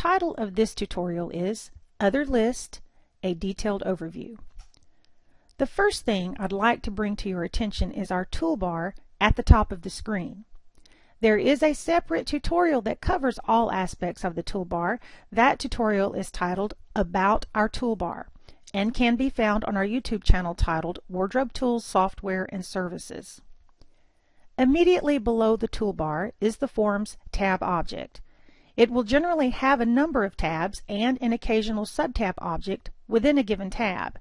title of this tutorial is Other List, a Detailed Overview. The first thing I'd like to bring to your attention is our toolbar at the top of the screen. There is a separate tutorial that covers all aspects of the toolbar. That tutorial is titled About Our Toolbar and can be found on our YouTube channel titled WardrobeTools Software and Services. Immediately below the toolbar is the Forms tab object. It will generally have a number of tabs and an occasional subtab object within a given tab.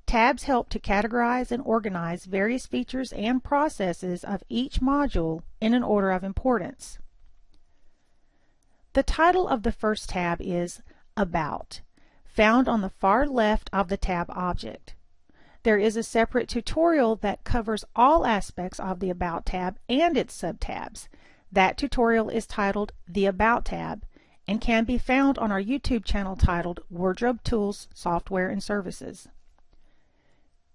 Tabs help to categorize and organize various features and processes of each module in an order of importance. The title of the first tab is About, found on the far left of the tab object. There is a separate tutorial that covers all aspects of the About tab and its subtabs. That tutorial is titled The About tab and can be found on our YouTube channel titled WardrobeTools Software and Services.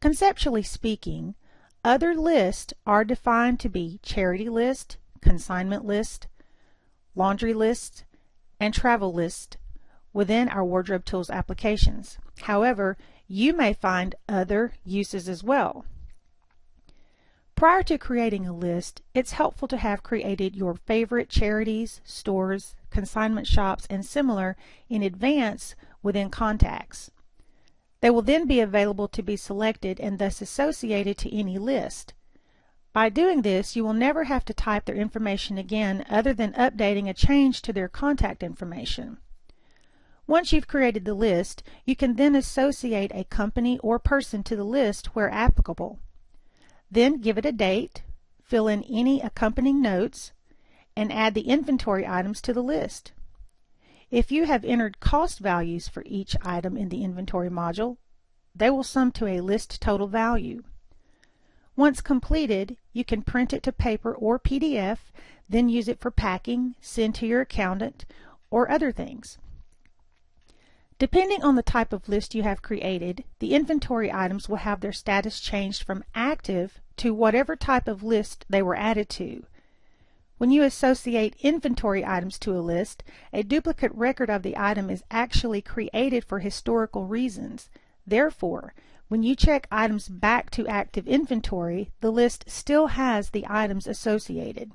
Conceptually speaking, other lists are defined to be charity list, consignment list, laundry list, and travel list within our WardrobeTools applications. However, you may find other uses as well. Prior to creating a list, it's helpful to have created your favorite charities, stores, consignment shops, and similar in advance within contacts. They will then be available to be selected and thus associated to any list. By doing this, you will never have to type their information again other than updating a change to their contact information. Once you've created the list, you can then associate a company or person to the list where applicable. Then give it a date, fill in any accompanying notes, and add the inventory items to the list. If you have entered cost values for each item in the inventory module, they will sum to a list total value. Once completed, you can print it to paper or PDF, then use it for packing, send to your accountant, or other things. Depending on the type of list you have created, the inventory items will have their status changed from active to whatever type of list they were added to. When you associate inventory items to a list, a duplicate record of the item is actually created for historical reasons. Therefore, when you check items back to active inventory, the list still has the items associated.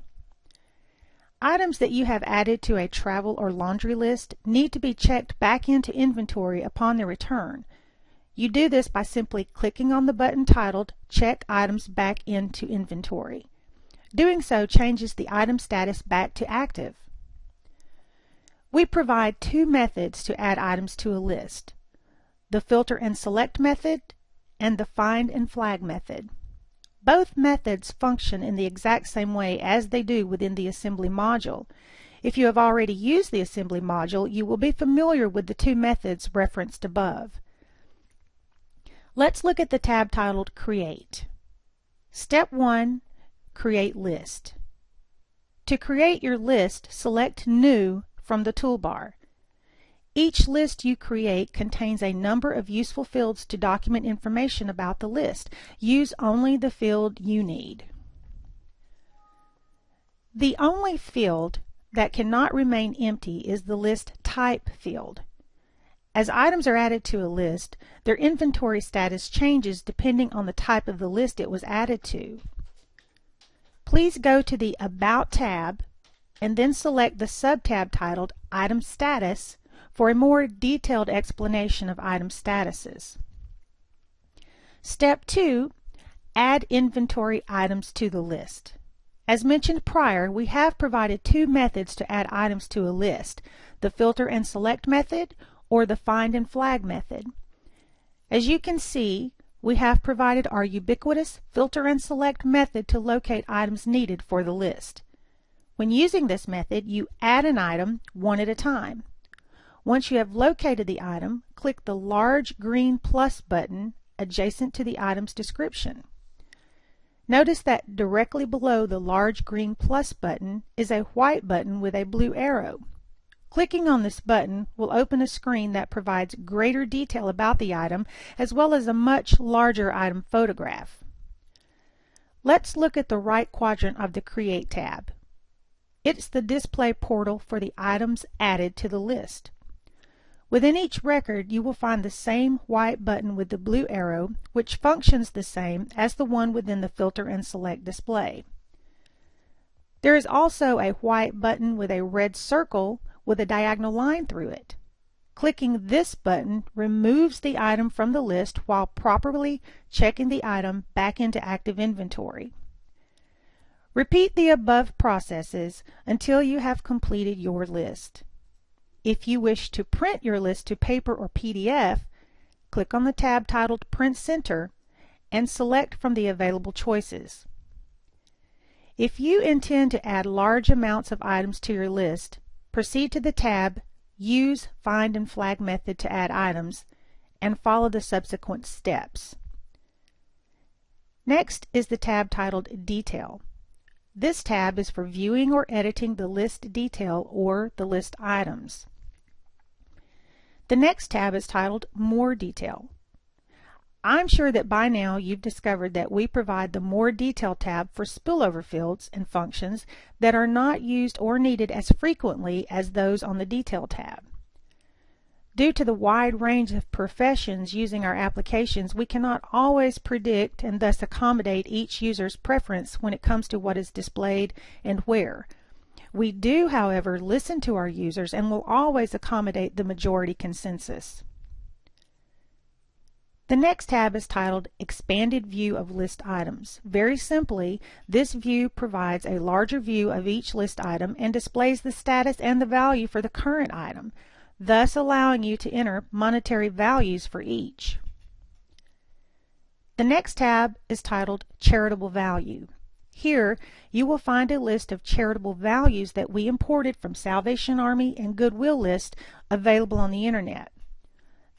Items that you have added to a travel or laundry list need to be checked back into inventory upon their return. You do this by simply clicking on the button titled Check Items Back into Inventory. Doing so changes the item status back to active. We provide two methods to add items to a list: the Filter and Select method and the Find and Flag method. Both methods function in the exact same way as they do within the Assembly module. If you have already used the Assembly module, you will be familiar with the two methods referenced above. Let's look at the tab titled Create. Step 1. Create List. To create your list, select New from the toolbar. Each list you create contains a number of useful fields to document information about the list. Use only the field you need. The only field that cannot remain empty is the List Type field. As items are added to a list, their inventory status changes depending on the type of the list it was added to. Please go to the About tab and then select the subtab titled Item Status for a more detailed explanation of item statuses. Step 2. Add inventory items to the list. As mentioned prior, we have provided two methods to add items to a list: the Filter and Select method or the Find and Flag method. As you can see, we have provided our ubiquitous Filter and Select method to locate items needed for the list. When using this method, you add an item one at a time. Once you have located the item, click the large green plus button adjacent to the item's description. Notice that directly below the large green plus button is a white button with a blue arrow. Clicking on this button will open a screen that provides greater detail about the item as well as a much larger item photograph. Let's look at the right quadrant of the Create tab. It's the display portal for the items added to the list. Within each record, you will find the same white button with the blue arrow, which functions the same as the one within the Filter and Select display. There is also a white button with a red circle with a diagonal line through it. Clicking this button removes the item from the list while properly checking the item back into active inventory. Repeat the above processes until you have completed your list. If you wish to print your list to paper or PDF, click on the tab titled Print Center and select from the available choices. If you intend to add large amounts of items to your list, proceed to the tab Use Find and Flag Method to add items and follow the subsequent steps. Next is the tab titled Detail. This tab is for viewing or editing the list detail or the list items. The next tab is titled More Detail. I'm sure that by now you've discovered that we provide the More Detail tab for spillover fields and functions that are not used or needed as frequently as those on the Detail tab. Due to the wide range of professions using our applications, we cannot always predict and thus accommodate each user's preference when it comes to what is displayed and where. We do, however, listen to our users and will always accommodate the majority consensus. The next tab is titled Expanded View of List Items. Very simply, this view provides a larger view of each list item and displays the status and the value for the current item, thus allowing you to enter monetary values for each. The next tab is titled Charitable Value. Here, you will find a list of charitable values that we imported from Salvation Army and Goodwill List available on the Internet.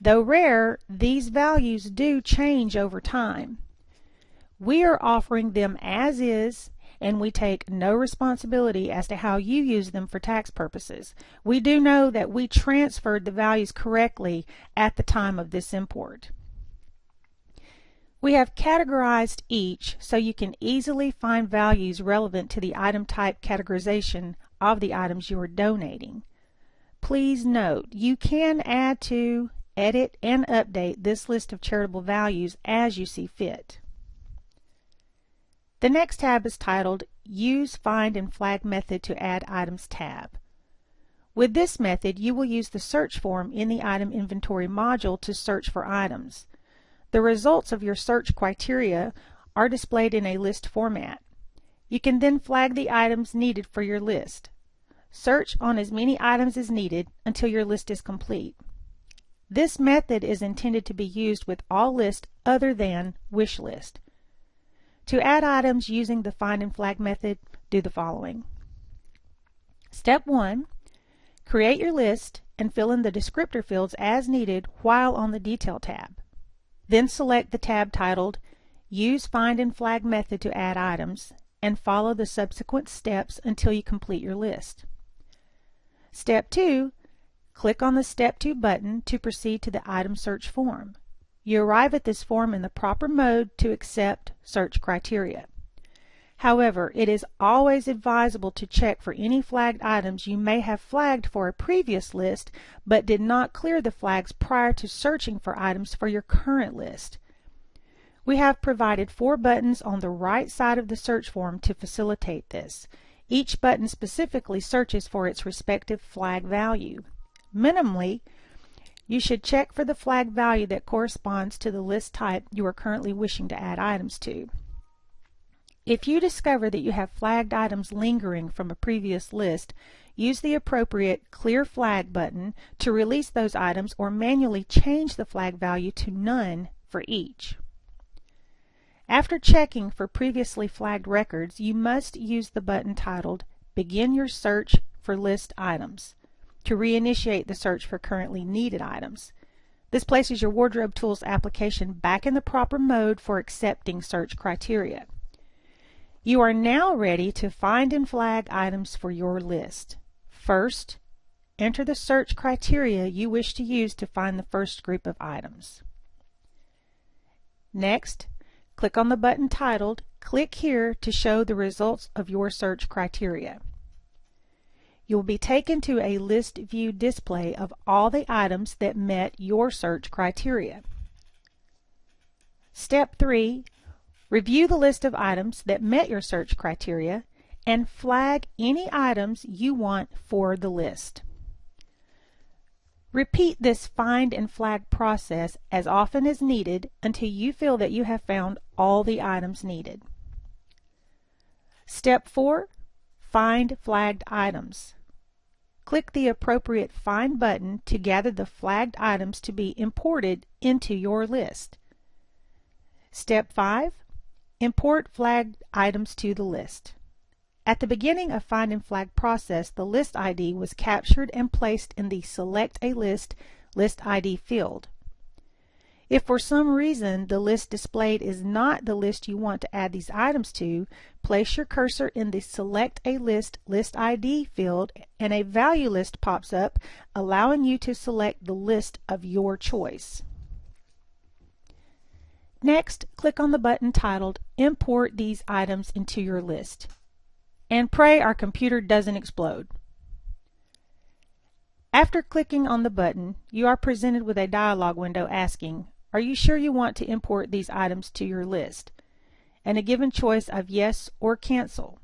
Though rare, these values do change over time. We are offering them as is, and we take no responsibility as to how you use them for tax purposes. We do know that we transferred the values correctly at the time of this import. We have categorized each so you can easily find values relevant to the item type categorization of the items you are donating. Please note, you can add to, edit, and update this list of charitable values as you see fit. The next tab is titled Use Find and Flag Method to Add Items tab. With this method, you will use the search form in the Item Inventory module to search for items. The results of your search criteria are displayed in a list format. You can then flag the items needed for your list. Search on as many items as needed until your list is complete. This method is intended to be used with all lists other than wish list. To add items using the Find and Flag method, do the following. Step 1. Create your list and fill in the descriptor fields as needed while on the Detail tab. Then select the tab titled Use Find and Flag Method to Add Items and follow the subsequent steps until you complete your list. Step 2. Click on the Step 2 button to proceed to the item search form. You arrive at this form in the proper mode to accept search criteria. However, it is always advisable to check for any flagged items you may have flagged for a previous list but did not clear the flags prior to searching for items for your current list. We have provided 4 buttons on the right side of the search form to facilitate this. Each button specifically searches for its respective flag value. Minimally, you should check for the flag value that corresponds to the list type you are currently wishing to add items to. If you discover that you have flagged items lingering from a previous list, use the appropriate Clear Flag button to release those items or manually change the flag value to none for each. After checking for previously flagged records, you must use the button titled Begin Your Search for List Items to reinitiate the search for currently needed items. This places your WardrobeTools application back in the proper mode for accepting search criteria. You are now ready to find and flag items for your list. First, enter the search criteria you wish to use to find the first group of items. Next, click on the button titled Click Here to show the results of your search criteria. You will be taken to a list view display of all the items that met your search criteria. Step 3. Review the list of items that met your search criteria and flag any items you want for the list. Repeat this find and flag process as often as needed until you feel that you have found all the items needed. Step 4. Find flagged items. Click the appropriate Find button to gather the flagged items to be imported into your list. Step 5. Import flagged items to the list. At the beginning of Find and Flag process, the list ID was captured and placed in the Select a List List ID field. If for some reason the list displayed is not the list you want to add these items to, place your cursor in the Select a List List ID field and a value list pops up, allowing you to select the list of your choice. Next, click on the button titled Import these items into your list. And pray our computer doesn't explode. After clicking on the button, you are presented with a dialog window asking, "Are you sure you want to import these items to your list?" and a given choice of yes or cancel.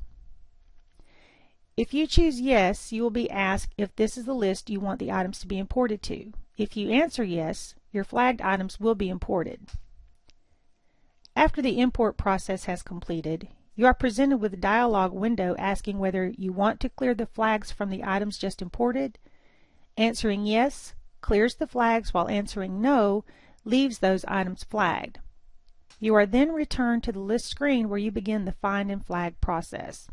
If you choose yes, you will be asked if this is the list you want the items to be imported to. If you answer yes, your flagged items will be imported. After the import process has completed, you are presented with a dialog window asking whether you want to clear the flags from the items just imported. Answering yes clears the flags, while answering no leaves those items flagged. You are then returned to the list screen where you begin the Find and Flag process.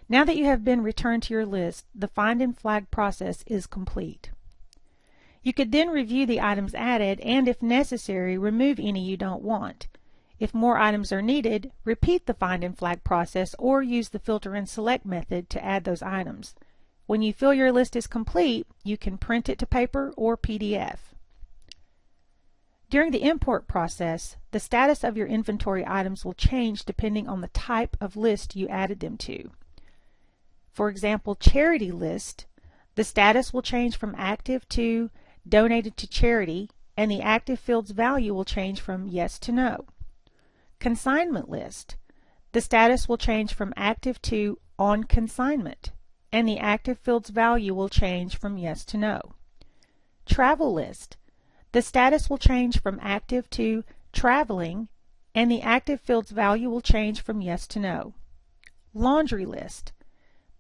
Now that you have been returned to your list, the Find and Flag process is complete. You could then review the items added and, if necessary, remove any you don't want. If more items are needed, repeat the Find and Flag process or use the Filter and Select method to add those items. When you feel your list is complete, you can print it to paper or PDF. During the import process, the status of your inventory items will change depending on the type of list you added them to. For example, charity list, the status will change from active to donated to charity, and the active field's value will change from yes to no. Consignment list, the status will change from active to on consignment, and the active field's value will change from yes to no. Travel list, the status will change from active to traveling, and the active field's value will change from yes to no. Laundry list,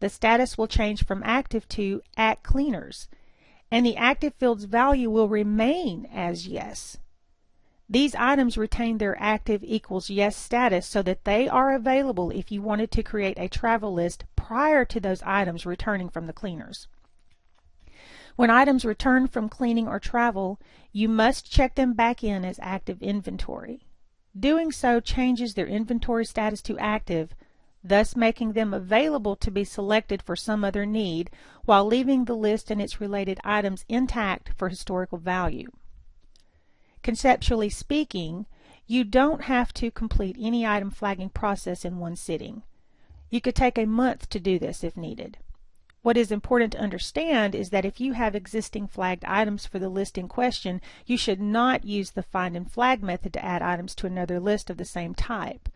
the status will change from active to at cleaners, and the active field's value will remain as yes. These items retain their active equals yes status so that they are available if you wanted to create a travel list prior to those items returning from the cleaners. When items return from cleaning or travel, you must check them back in as active inventory. Doing so changes their inventory status to active, thus making them available to be selected for some other need, while leaving the list and its related items intact for historical value. Conceptually speaking, you don't have to complete any item flagging process in one sitting. You could take a month to do this if needed. What is important to understand is that if you have existing flagged items for the list in question, you should not use the Find and Flag method to add items to another list of the same type.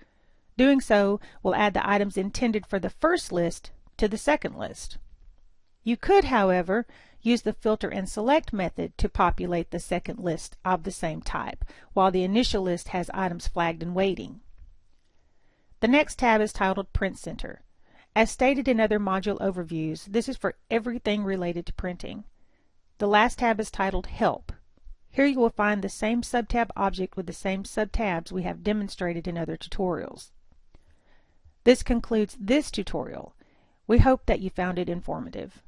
Doing so will add the items intended for the first list to the second list. You could, however, use the Filter and Select method to populate the second list of the same type, while the initial list has items flagged and waiting. The next tab is titled Print Center. As stated in other module overviews, this is for everything related to printing. The last tab is titled Help. Here you will find the same subtab object with the same subtabs we have demonstrated in other tutorials. This concludes this tutorial. We hope that you found it informative.